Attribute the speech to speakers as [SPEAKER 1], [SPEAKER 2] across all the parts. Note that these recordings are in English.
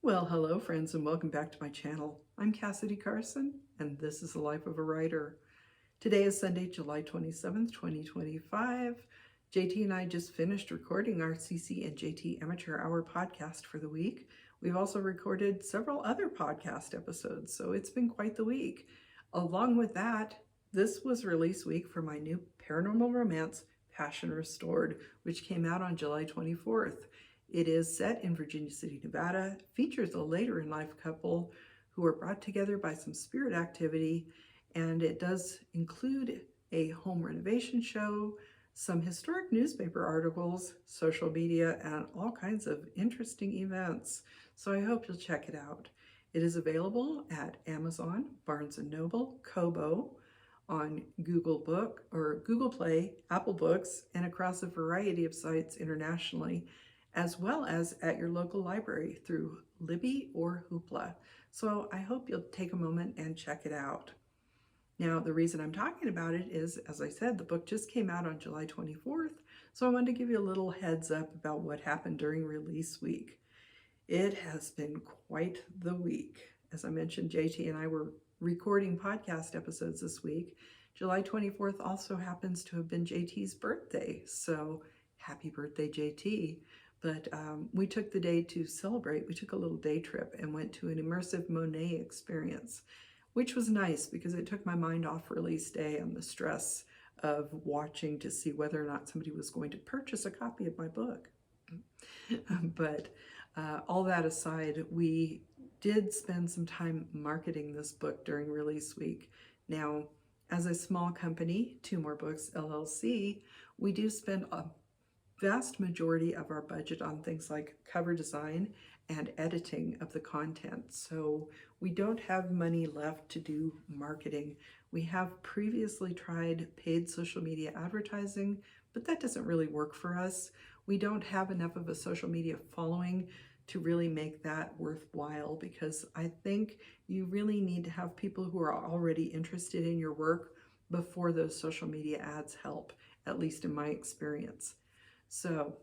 [SPEAKER 1] Well, hello friends and welcome back to my channel. I'm Cassidy Carson and this is the Life of a Writer. Today is Sunday, July 27th, 2025. JT and I just finished recording our CC and JT Amateur Hour podcast for the week. We've also recorded several other podcast episodes, so it's been quite the week. Along with that, this was release week for my new paranormal romance, Passion Restored, which came out on July 24th. It is set in Virginia City, Nevada, features a later in life couple who are brought together by some spirit activity, and it does include a home renovation show, some historic newspaper articles, social media, and all kinds of interesting events. So I hope you'll check it out. It is available at Amazon, Barnes & Noble, Kobo, on Google Book or Google Play, Apple Books, and across a variety of sites internationally, as well as at your local library through Libby or Hoopla. So I hope you'll take a moment and check it out. Now, the reason I'm talking about it is, as I said, the book just came out on July 24th, so I wanted to give you a little heads up about what happened during release week. It has been quite the week. As I mentioned, JT and I were recording podcast episodes this week. July 24th also happens to have been JT's birthday, so happy birthday, JT. But we took the day to celebrate. We took a little day trip and went to an immersive Monet experience, which was nice because it took my mind off release day and the stress of watching to see whether or not somebody was going to purchase a copy of my book. But all that aside, we did spend some time marketing this book during release week. Now, as a small company, Two More Books LLC, we do spend a vast majority of our budget on things like cover design and editing of the content. So we don't have money left to do marketing. We have previously tried paid social media advertising, but that doesn't really work for us. We don't have enough of a social media following to really make that worthwhile, because I think you really need to have people who are already interested in your work before those social media ads help, at least in my experience. So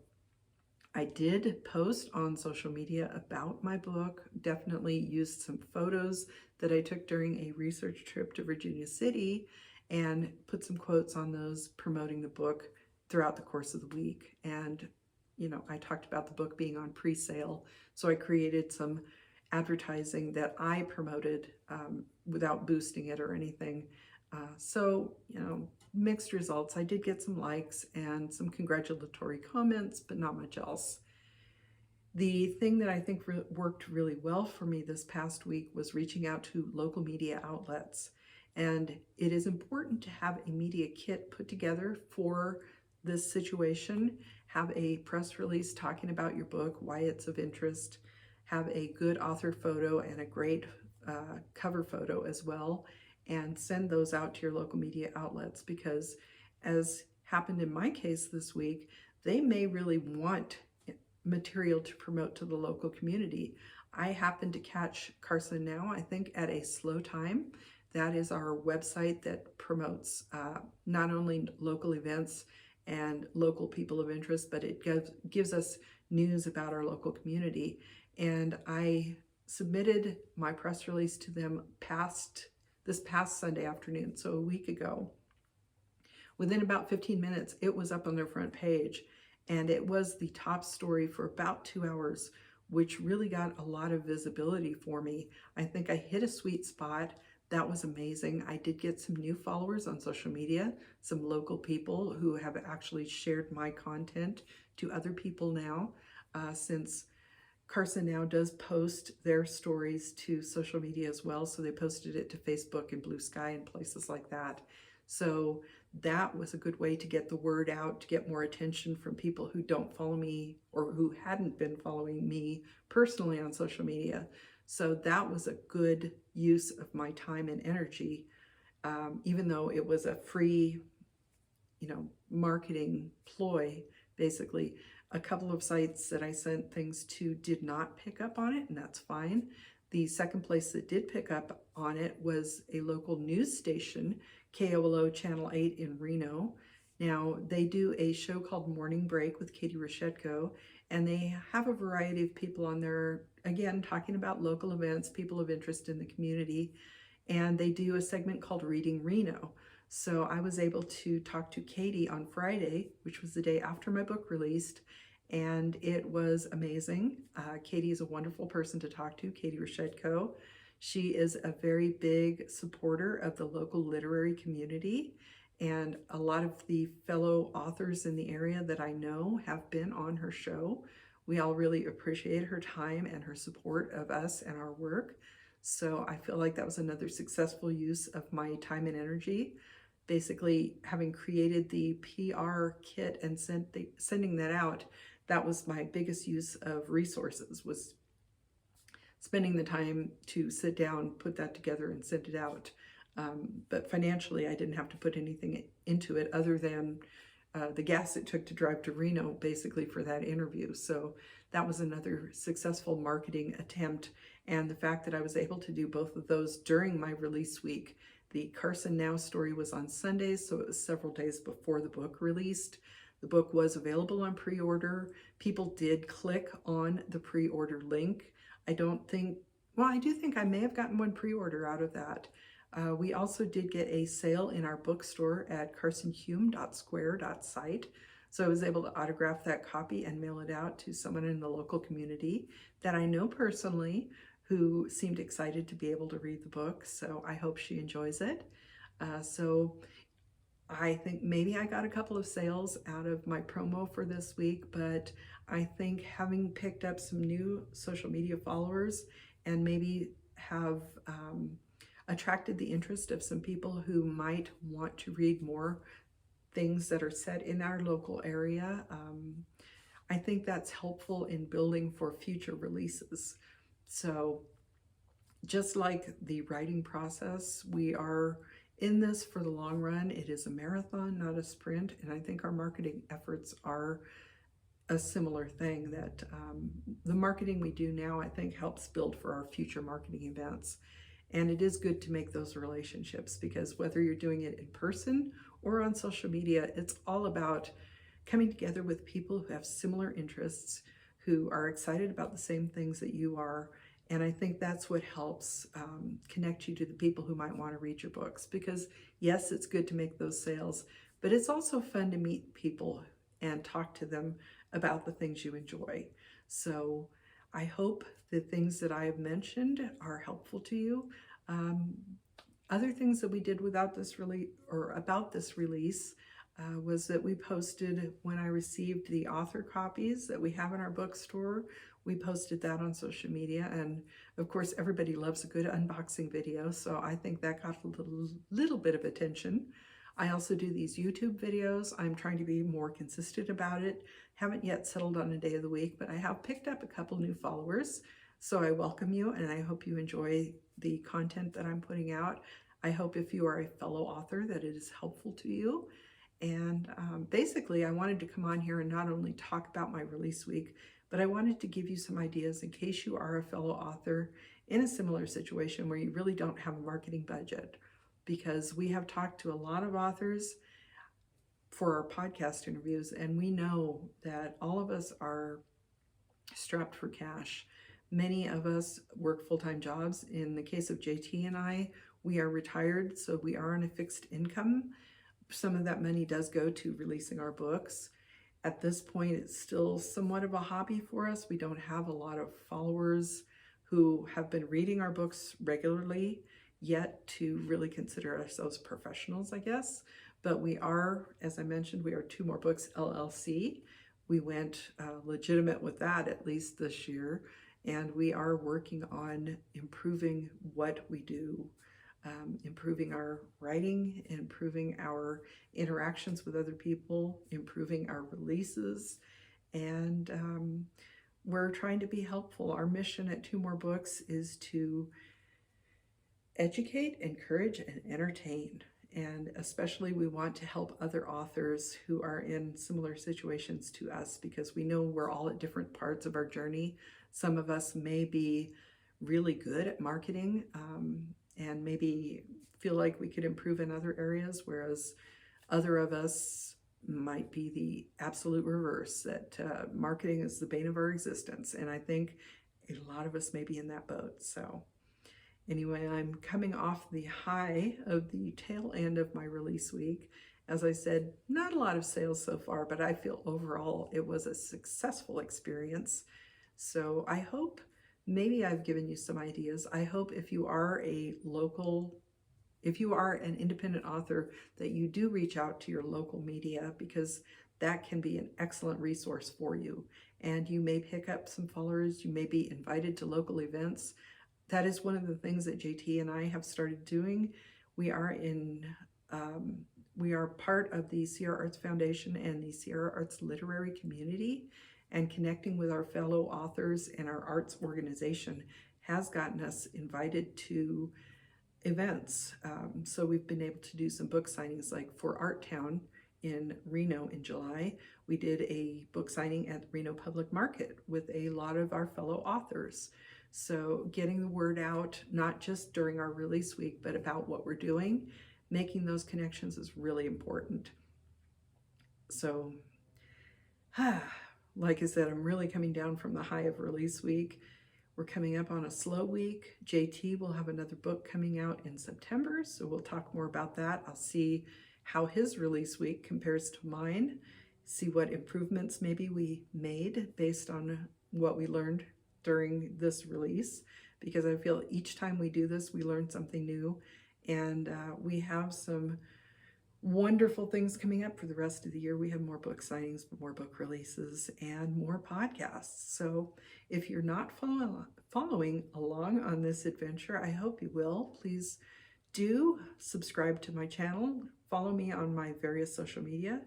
[SPEAKER 1] I did post on social media about my book, definitely used some photos that I took during a research trip to Virginia City and put some quotes on those promoting the book throughout the course of the week. And, you know, I talked about the book being on pre-sale, so I created some advertising that I promoted without boosting it or anything. So, you know, mixed results. I did get some likes and some congratulatory comments, but not much else. The thing that I think worked really well for me this past week was reaching out to local media outlets. And it is important to have a media kit put together for this situation. Have a press release talking about your book, why it's of interest. Have a good author photo and a great cover photo as well, and send those out to your local media outlets, because as happened in my case this week, they may really want material to promote to the local community. I happened to catch Carson Now, I think, at a slow time. That is our website that promotes not only local events and local people of interest, but it gives us news about our local community. And I submitted my press release to them this past Sunday afternoon, so a week ago. Within about 15 minutes, it was up on their front page, and it was the top story for about 2 hours, which really got a lot of visibility for me. I think I hit a sweet spot. That was amazing. I did get some new followers on social media, some local people who have actually shared my content to other people now, since Carson Now does post their stories to social media as well. So they posted it to Facebook and Blue Sky and places like that. So that was a good way to get the word out, to get more attention from people who don't follow me or who hadn't been following me personally on social media. So that was a good use of my time and energy, even though it was a free, marketing ploy, basically. A couple of sites that I sent things to did not pick up on it, and that's fine. The second place that did pick up on it was a local news station, KOLO Channel 8 in Reno. Now, they do a show called Morning Break with Katie Reshetko, and they have a variety of people on there, again, talking about local events, people of interest in the community, and they do a segment called Reading Reno. So I was able to talk to Katie on Friday, which was the day after my book released, and it was amazing. Katie is a wonderful person to talk to, Katie Rashedko. She is a very big supporter of the local literary community, and a lot of the fellow authors in the area that I know have been on her show. We all really appreciate her time and her support of us and our work. So I feel like that was another successful use of my time and energy. Basically, having created the PR kit and sending that out, that was my biggest use of resources, was spending the time to sit down, put that together, and send it out. But financially, I didn't have to put anything into it other than the gas it took to drive to Reno, basically, for that interview. So that was another successful marketing attempt. And the fact that I was able to do both of those during my release week. The Carson Now story was on Sundays, so it was several days before the book released. The book was available on pre-order. People did click on the pre-order link. I do think I may have gotten one pre-order out of that. We also did get a sale in our bookstore at carsonhume.square.site. So I was able to autograph that copy and mail it out to someone in the local community that I know personally, who seemed excited to be able to read the book. So I hope she enjoys it. So I think maybe I got a couple of sales out of my promo for this week, but I think having picked up some new social media followers and maybe have attracted the interest of some people who might want to read more things that are set in our local area, I think that's helpful in building for future releases. So just like the writing process, we are in this for the long run. It is a marathon, not a sprint. And I think our marketing efforts are a similar thing, that the marketing we do now, I think, helps build for our future marketing events. And it is good to make those relationships, because whether you're doing it in person or on social media, it's all about coming together with people who have similar interests, who are excited about the same things that you are. And I think that's what helps connect you to the people who might want to read your books. Because yes, it's good to make those sales, but it's also fun to meet people and talk to them about the things you enjoy. So I hope the things that I have mentioned are helpful to you. Other things that we did about this release was that we posted, when I received the author copies that we have in our bookstore, we posted that on social media. And of course, everybody loves a good unboxing video, so I think that got a little bit of attention. I also do these YouTube videos. I'm trying to be more consistent about it. Haven't yet settled on a day of the week, but I have picked up a couple new followers. So I welcome you, and I hope you enjoy the content that I'm putting out. I hope, if you are a fellow author, that it is helpful to you. And basically, I wanted to come on here and not only talk about my release week, but I wanted to give you some ideas in case you are a fellow author in a similar situation where you really don't have a marketing budget. Because we have talked to a lot of authors for our podcast interviews, and we know that all of us are strapped for cash. Many of us work full-time jobs. In the case of JT and I, we are retired, so we are on a fixed income. Some of that money does go to releasing our books. At this point, it's still somewhat of a hobby for us. We don't have a lot of followers who have been reading our books regularly yet to really consider ourselves professionals, I guess. But we are, as I mentioned, we are Two More Books LLC. We went legitimate with that, at least this year. And we are working on improving what we do, improving our writing, improving our interactions with other people, improving our releases. And we're trying to be helpful. Our mission at Two More Books is to educate, encourage, and entertain. And especially, we want to help other authors who are in similar situations to us, because we know we're all at different parts of our journey. Some of us may be really good at marketing and maybe feel like we could improve in other areas, whereas other of us might be the absolute reverse, that marketing is the bane of our existence. And I think a lot of us may be in that boat. So anyway, I'm coming off the high of the tail end of my release week. As I said, not a lot of sales so far, but I feel overall it was a successful experience. So I hope maybe I've given you some ideas. I hope if you are an independent author, that you do reach out to your local media, because that can be an excellent resource for you. And you may pick up some followers, you may be invited to local events. That is one of the things that JT and I have started doing. We are part of the Sierra Arts Foundation and the Sierra Arts Literary Community, and connecting with our fellow authors and our arts organization has gotten us invited to events. So we've been able to do some book signings, like for Art Town in Reno in July. We did a book signing at the Reno Public Market with a lot of our fellow authors. So getting the word out, not just during our release week, but about what we're doing, making those connections is really important. So, like I said, I'm really coming down from the high of release week. We're coming up on a slow week. JT will have another book coming out in September, so we'll talk more about that. I'll see how his release week compares to mine, see what improvements maybe we made based on what we learned during this release, because I feel each time we do this, we learn something new, and we have some wonderful things coming up for the rest of the year. We have more book signings, more book releases, and more podcasts. So if you're not following along on this adventure, I hope you will. Please do subscribe to my channel. Follow me on my various social media.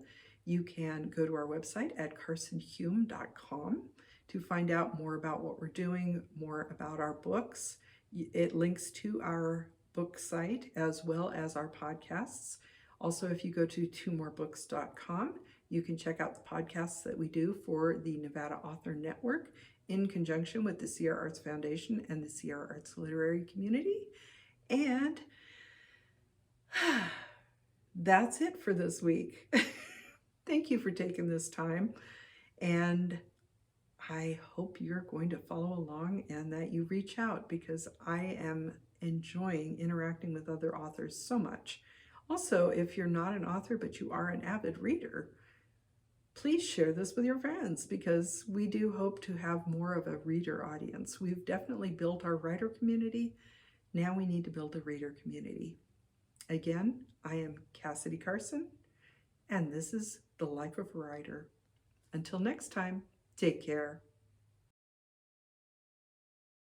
[SPEAKER 1] You can go to our website at carsonhume.com to find out more about what we're doing, more about our books. It links to our book site as well as our podcasts. Also, if you go to twomoorebooks.com, you can check out the podcasts that we do for the Nevada Author Network in conjunction with the Sierra Arts Foundation and the Sierra Arts Literary Community. And that's it for this week. Thank you for taking this time. And I hope you're going to follow along and that you reach out, because I am enjoying interacting with other authors so much. Also, if you're not an author, but you are an avid reader, please share this with your friends, because we do hope to have more of a reader audience. We've definitely built our writer community. Now we need to build a reader community. Again, I am Cassidy Carson, and this is The Life of a Writer. Until next time, take care.